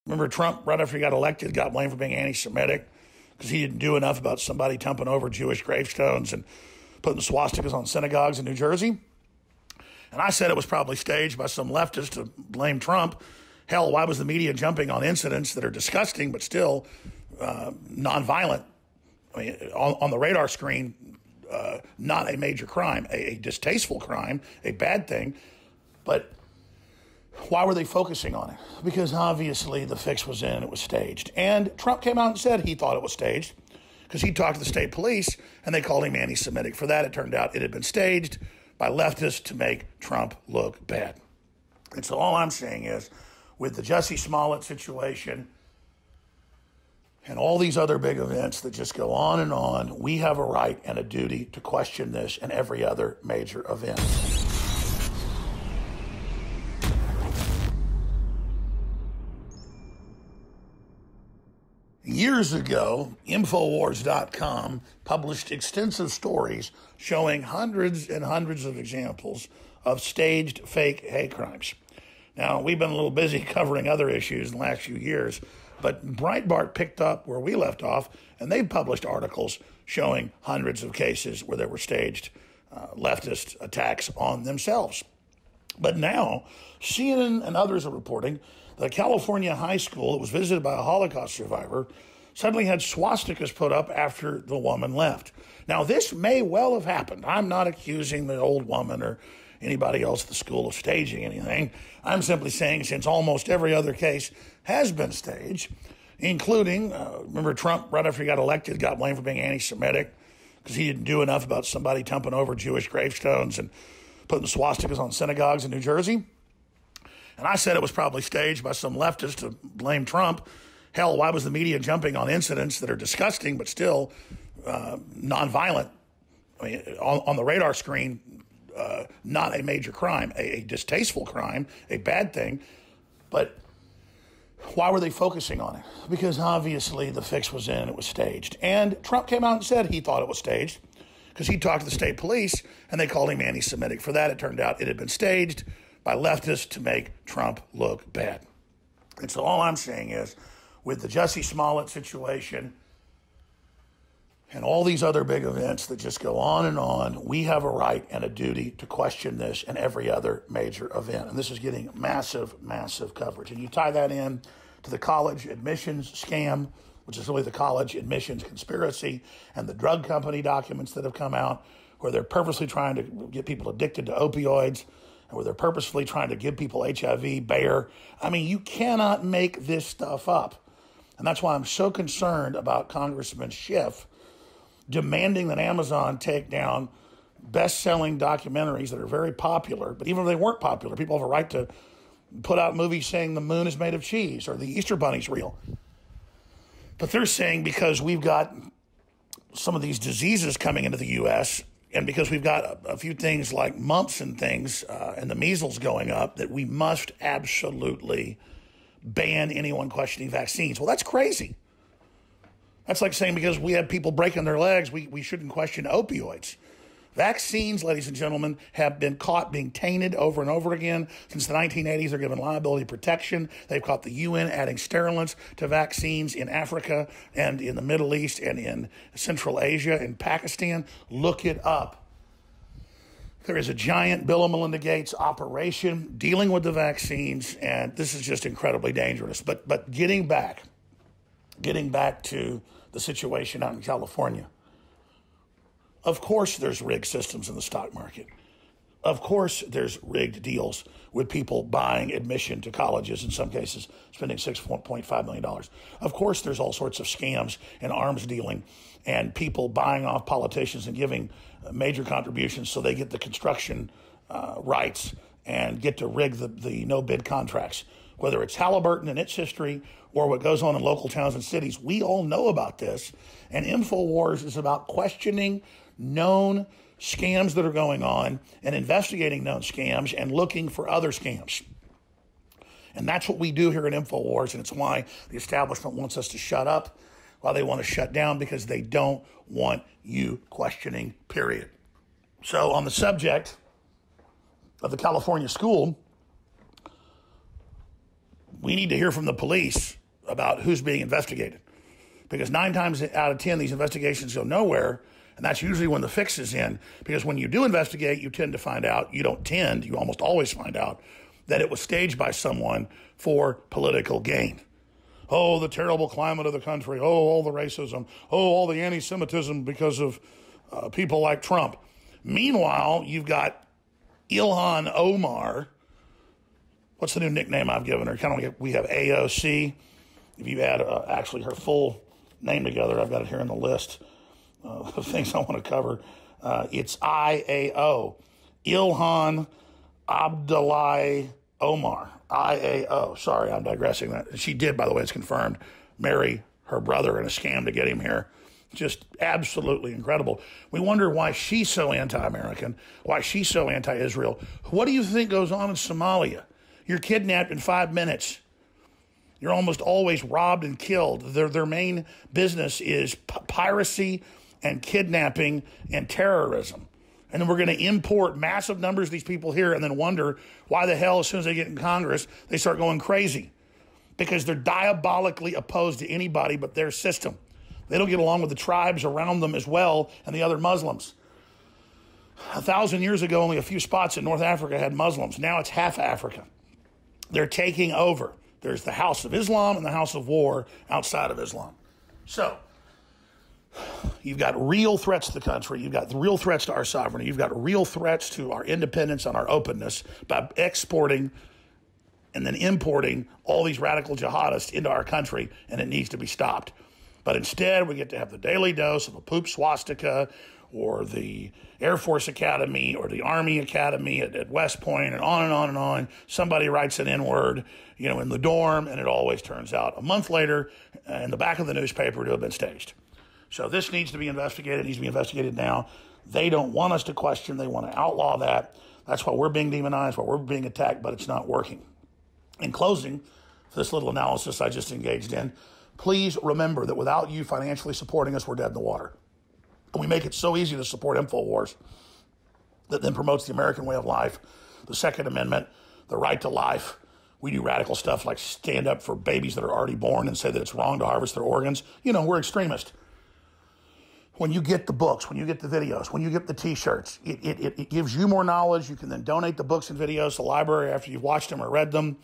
Remember Trump, right after he got elected, got blamed for being anti-Semitic because he didn't do enough about somebody dumping over Jewish gravestones and putting swastikas on synagogues in New Jersey? And I said it was probably staged by some leftists to blame Trump. Hell, why was the media jumping on incidents that are disgusting but still nonviolent? I mean, on the radar screen, not a major crime, a distasteful crime, a bad thing. But why were they focusing on it? Because obviously the fix was in, it was staged. And Trump came out and said he thought it was staged because he talked to the state police and they called him anti-Semitic. For that, it turned out it had been staged by leftists to make Trump look bad. And so all I'm saying is, with the Jussie Smollett situation and all these other big events that just go on and on, we have a right and a duty to question this and every other major event. Years ago, Infowars.com published extensive stories showing hundreds and hundreds of examples of staged fake hate crimes. Now, we've been a little busy covering other issues in the last few years, but Breitbart picked up where we left off, and they've published articles showing hundreds of cases where there were staged leftist attacks on themselves. But now, CNN and others are reporting that a California high school that was visited by a Holocaust survivor suddenly had swastikas put up after the woman left. Now, this may well have happened. I'm not accusing the old woman or anybody else at the school of staging anything. I'm simply saying, since almost every other case has been staged, including, remember Trump, right after he got elected, got blamed for being anti-Semitic because he didn't do enough about somebody dumping over Jewish gravestones and putting swastikas on synagogues in New Jersey. And I said it was probably staged by some leftists to blame Trump. Hell, why was the media jumping on incidents that are disgusting but still nonviolent? I mean, on the radar screen, not a major crime, a distasteful crime, a bad thing. But why were they focusing on it? Because obviously the fix was in, it was staged. And Trump came out and said he thought it was staged because he talked to the state police and they called him anti-Semitic. For that, it turned out it had been staged by leftists to make Trump look bad. And so all I'm saying is, with the Jussie Smollett situation and all these other big events that just go on and on, we have a right and a duty to question this and every other major event. And this is getting massive, massive coverage. And you tie that in to the college admissions scam, which is really the college admissions conspiracy, and the drug company documents that have come out where they're purposely trying to get people addicted to opioids and where they're purposefully trying to give people HIV, Bayer. I mean, you cannot make this stuff up. And that's why I'm so concerned about Congressman Schiff demanding that Amazon take down best-selling documentaries that are very popular. But even if they weren't popular, people have a right to put out movies saying the moon is made of cheese or the Easter Bunny's real. But they're saying because we've got some of these diseases coming into the U.S., and because we've got a few things like mumps and things and the measles going up, that we must absolutely ban anyone questioning vaccines. Well, that's crazy. That's like saying because we have people breaking their legs, we shouldn't question opioids. Vaccines, ladies and gentlemen, have been caught being tainted over and over again. Since the 1980s, they're given liability protection. They've caught the UN adding sterilants to vaccines in Africa and in the Middle East and in Central Asia and Pakistan. Look it up. There is a giant Bill and Melinda Gates operation dealing with the vaccines, and this is just incredibly dangerous. But getting back to the situation out in California, of course there's rigged systems in the stock market. Of course there's rigged deals with people buying admission to colleges, in some cases spending $6.5 million. Of course there's all sorts of scams and arms dealing and people buying off politicians and giving major contributions so they get the construction rights and get to rig the no-bid contracts. Whether it's Halliburton and its history or what goes on in local towns and cities, we all know about this. And InfoWars is about questioning known scams that are going on and investigating known scams and looking for other scams. And that's what we do here at InfoWars, and it's why the establishment wants us to shut up, why they want to shut down, because they don't want you questioning, period. So on the subject of the California school, we need to hear from the police about who's being investigated. Because 9 times out of 10, these investigations go nowhere, and that's usually when the fix is in. Because when you do investigate, you tend to find out, you almost always find out, that it was staged by someone for political gain. Oh, the terrible climate of the country. Oh, all the racism. Oh, all the anti-Semitism because of people like Trump. Meanwhile, you've got Ilhan Omar. What's the new nickname I've given her? We have AOC. If you add actually her full name together, I've got it here in the list of things I want to cover. It's IAO. Ilhan Abdullahi Omar. IAO. Sorry, I'm digressing. That she did, by the way, it's confirmed, marry her brother in a scam to get him here. Just absolutely incredible. We wonder why she's so anti-American, why she's so anti-Israel. What do you think goes on in Somalia? You're kidnapped in 5 minutes. You're almost always robbed and killed. Their main business is piracy and kidnapping and terrorism. And then we're going to import massive numbers of these people here and then wonder why the hell, as soon as they get in Congress, they start going crazy. Because they're diabolically opposed to anybody but their system. They don't get along with the tribes around them as well and the other Muslims. 1,000 years ago, only a few spots in North Africa had Muslims. Now it's half Africa. They're taking over. There's the House of Islam and the House of War outside of Islam. So, you've got real threats to the country. You've got real threats to our sovereignty. You've got real threats to our independence and our openness by exporting and then importing all these radical jihadists into our country, and it needs to be stopped. But instead, we get to have the daily dose of a poop swastika or the Air Force Academy or the Army Academy at West Point and on and on and on. Somebody writes an N-word, in the dorm, and it always turns out a month later in the back of the newspaper to have been staged. So this needs to be investigated. It needs to be investigated now. They don't want us to question. They want to outlaw that. That's why we're being demonized, why we're being attacked, but it's not working. In closing, for this little analysis I just engaged in, please remember that without you financially supporting us, we're dead in the water. And we make it so easy to support InfoWars that then promotes the American way of life, the Second Amendment, the right to life. We do radical stuff like stand up for babies that are already born and say that it's wrong to harvest their organs. We're extremists. When you get the books, when you get the videos, when you get the T-shirts, it gives you more knowledge. You can then donate the books and videos to the library after you've watched them or read them.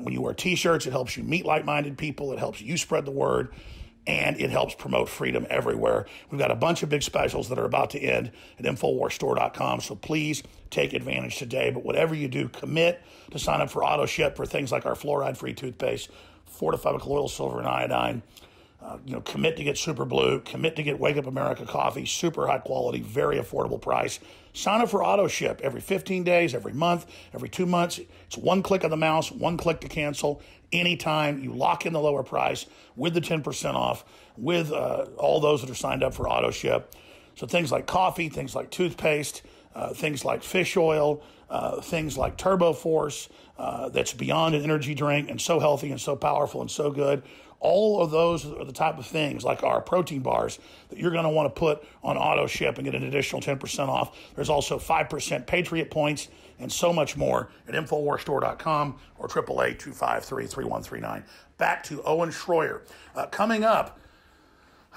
When you wear T-shirts, it helps you meet like-minded people. It helps you spread the word. And it helps promote freedom everywhere. We've got a bunch of big specials that are about to end at InfoWarsStore.com, so please take advantage today. But whatever you do, commit to sign up for auto ship for things like our fluoride-free toothpaste, fortified with colloidal silver and iodine. Commit to get Super Blue, commit to get Wake Up America coffee, super high quality, very affordable price. Sign up for auto ship every 15 days, every month, every 2 months. It's one click of the mouse, one click to cancel. Anytime you lock in the lower price with the 10% off, with all those that are signed up for auto ship. So things like coffee, things like toothpaste, things like fish oil, things like Turbo Force, that's beyond an energy drink and so healthy and so powerful and so good. All of those are the type of things, like our protein bars, that you're going to want to put on auto ship and get an additional 10% off. There's also 5% Patriot points and so much more at InfoWarsStore.com or 888-253-3139. Back to Owen Schroyer. Coming up,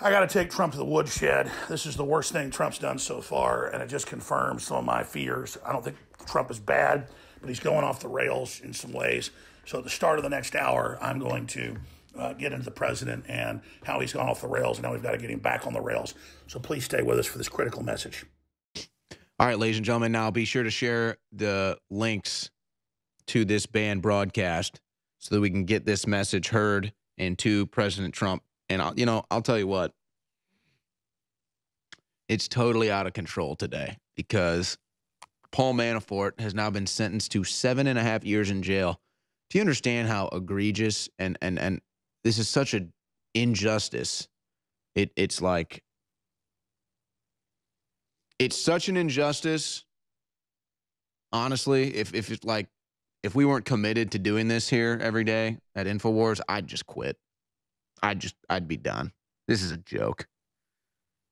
I got to take Trump to the woodshed. This is the worst thing Trump's done so far, and it just confirms some of my fears. I don't think Trump is bad, but he's going off the rails in some ways. So at the start of the next hour, I'm going to get into the president and how he's gone off the rails, and now we've got to get him back on the rails. So please stay with us for this critical message. All right, ladies and gentlemen, now be sure to share the links to this banned broadcast so that we can get this message heard and to President Trump. And, I'll tell you what, it's totally out of control today because Paul Manafort has now been sentenced to 7.5 years in jail. Do you understand how egregious and this is such an injustice? It's such an injustice. Honestly, if we weren't committed to doing this here every day at InfoWars, I'd just quit. I'd be done. This is a joke.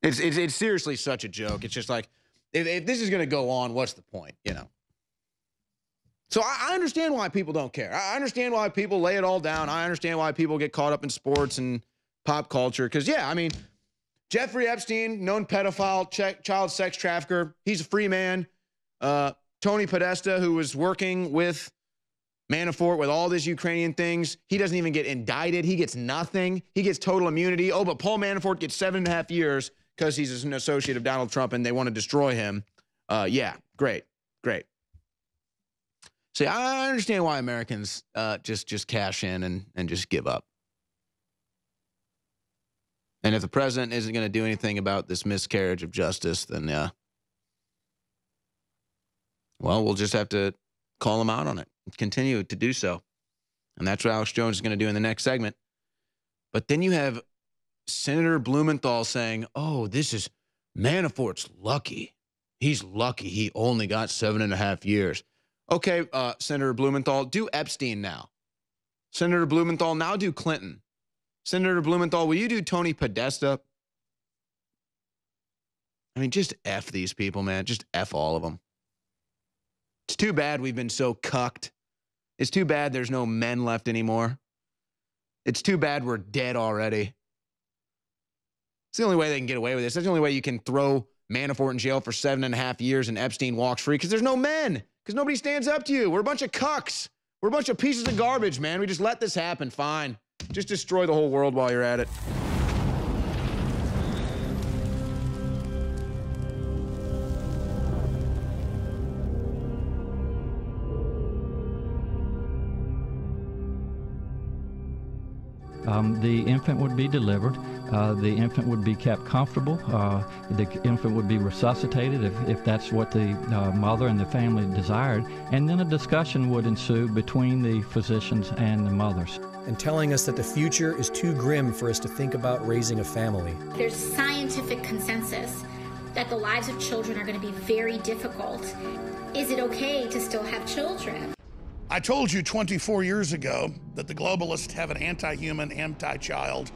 It's seriously such a joke. It's just like, if this is going to go on, what's the point? So I understand why people don't care. I understand why people lay it all down. I understand why people get caught up in sports and pop culture. Because, yeah, I mean, Jeffrey Epstein, known pedophile, child sex trafficker, he's a free man. Tony Podesta, who was working with Manafort with all these Ukrainian things, he doesn't even get indicted. He gets nothing. He gets total immunity. Oh, but Paul Manafort gets 7.5 years because he's an associate of Donald Trump and they want to destroy him. Yeah, great. See, I understand why Americans just cash in and just give up. And if the president isn't going to do anything about this miscarriage of justice, then well, we'll just have to call him out on it. Continue to do so. And that's what Alex Jones is going to do in the next segment. But then you have Senator Blumenthal saying, oh, this is Manafort's lucky. He's lucky he only got 7.5 years. Okay, Senator Blumenthal, do Epstein now. Senator Blumenthal, now do Clinton. Senator Blumenthal, will you do Tony Podesta? I mean, just F these people, man. Just F all of them. It's too bad we've been so cucked. It's too bad there's no men left anymore. It's too bad we're dead already. It's the only way they can get away with this. That's the only way you can throw Manafort in jail for 7.5 years and Epstein walks free, because there's no men, because nobody stands up to you. We're a bunch of cucks. We're a bunch of pieces of garbage, man. We just let this happen. Fine. Just destroy the whole world while you're at it. The infant would be delivered. The infant would be kept comfortable. The infant would be resuscitated if that's what the mother and the family desired. And then a discussion would ensue between the physicians and the mothers. And telling us that the future is too grim for us to think about raising a family. There's scientific consensus that the lives of children are going to be very difficult. Is it okay to still have children? I told you 24 years ago that the globalists have an anti-human, anti-child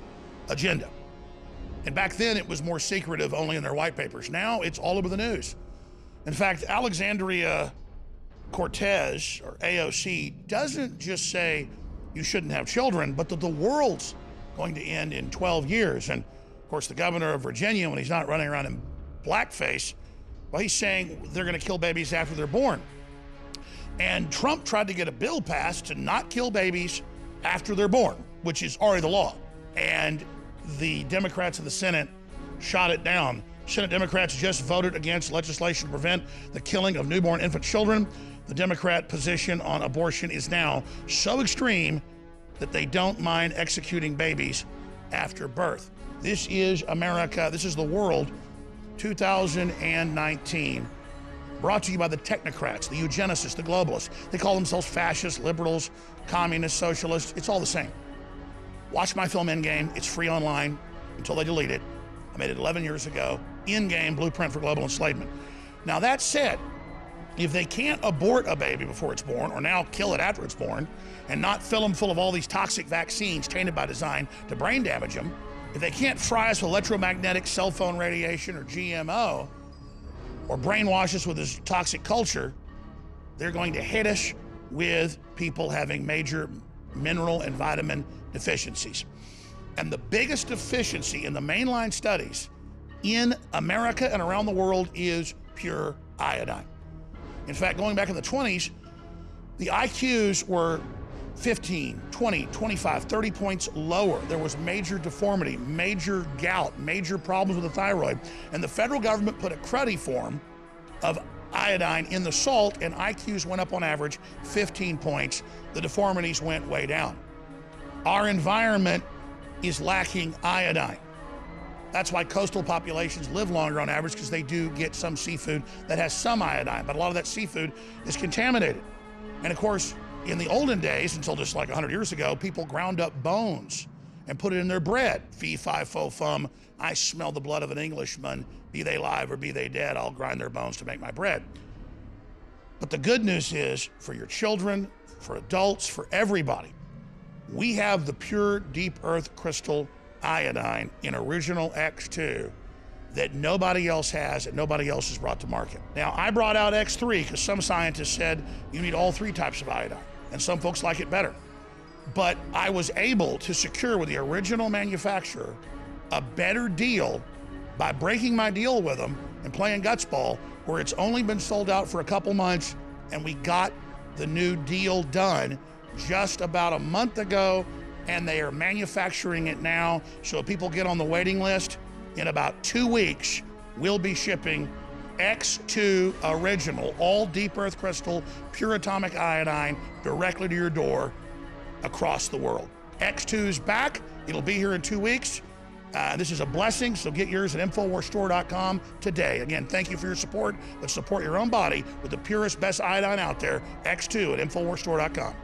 agenda. And back then it was more secretive, only in their white papers. Now it's all over the news. In fact, Alexandria Cortez, or AOC, doesn't just say you shouldn't have children, but that the world's going to end in 12 years. And of course, the governor of Virginia, when he's not running around in blackface, well, he's saying they're going to kill babies after they're born. And Trump tried to get a bill passed to not kill babies after they're born, which is already the law. And the Democrats in the Senate shot it down. Senate Democrats just voted against legislation to prevent the killing of newborn infant children. The Democrat position on abortion is now so extreme that they don't mind executing babies after birth. This is America. This is the world 2019. Brought to you by the technocrats, the eugenicists, the globalists. They call themselves fascists, liberals, communists, socialists. It's all the same. Watch my film Endgame. It's free online until they delete it. I made it 11 years ago. Endgame, Blueprint for Global Enslavement. Now that said, if they can't abort a baby before it's born, or now kill it after it's born, and not fill them full of all these toxic vaccines tainted by design to brain damage them, if they can't fry us with electromagnetic cell phone radiation or GMO, or brainwash us with this toxic culture, they're going to hit us with people having major mineral and vitamin deficiencies. And the biggest deficiency in the mainline studies in America and around the world is pure iodine. In fact, going back in the 20s, the IQs were 15, 20, 25, 30 points lower. There was major deformity, major gout, major problems with the thyroid. And the federal government put a cruddy form of iodine in the salt, and IQs went up on average 15 points. The deformities went way down. Our environment is lacking iodine. That's why coastal populations live longer on average, because they do get some seafood that has some iodine, but a lot of that seafood is contaminated. And of course, in the olden days, until just like 100 years ago, people ground up bones and put it in their bread. Fee, fi, fo, fum. I smell the blood of an Englishman, be they live or be they dead, I'll grind their bones to make my bread. But the good news is, for your children, for adults, for everybody, we have the pure deep earth crystal iodine in Original X2 that nobody else has, that nobody else has brought to market. Now, I brought out X3 because some scientists said you need all 3 types of iodine, and some folks like it better. But I was able to secure with the original manufacturer a better deal by breaking my deal with them and playing guts ball, where it's only been sold out for a couple months, and we got the new deal done just about a month ago, and they are manufacturing it now. So if people get on the waiting list, in about 2 weeks, we'll be shipping X2 Original, all deep earth crystal, pure atomic iodine, directly to your door across the world. X2's back. It'll be here in 2 weeks. This is a blessing, so get yours at InfoWarsStore.com today. Again, thank you for your support, but support your own body with the purest, best iodine out there, X2 at InfoWarsStore.com.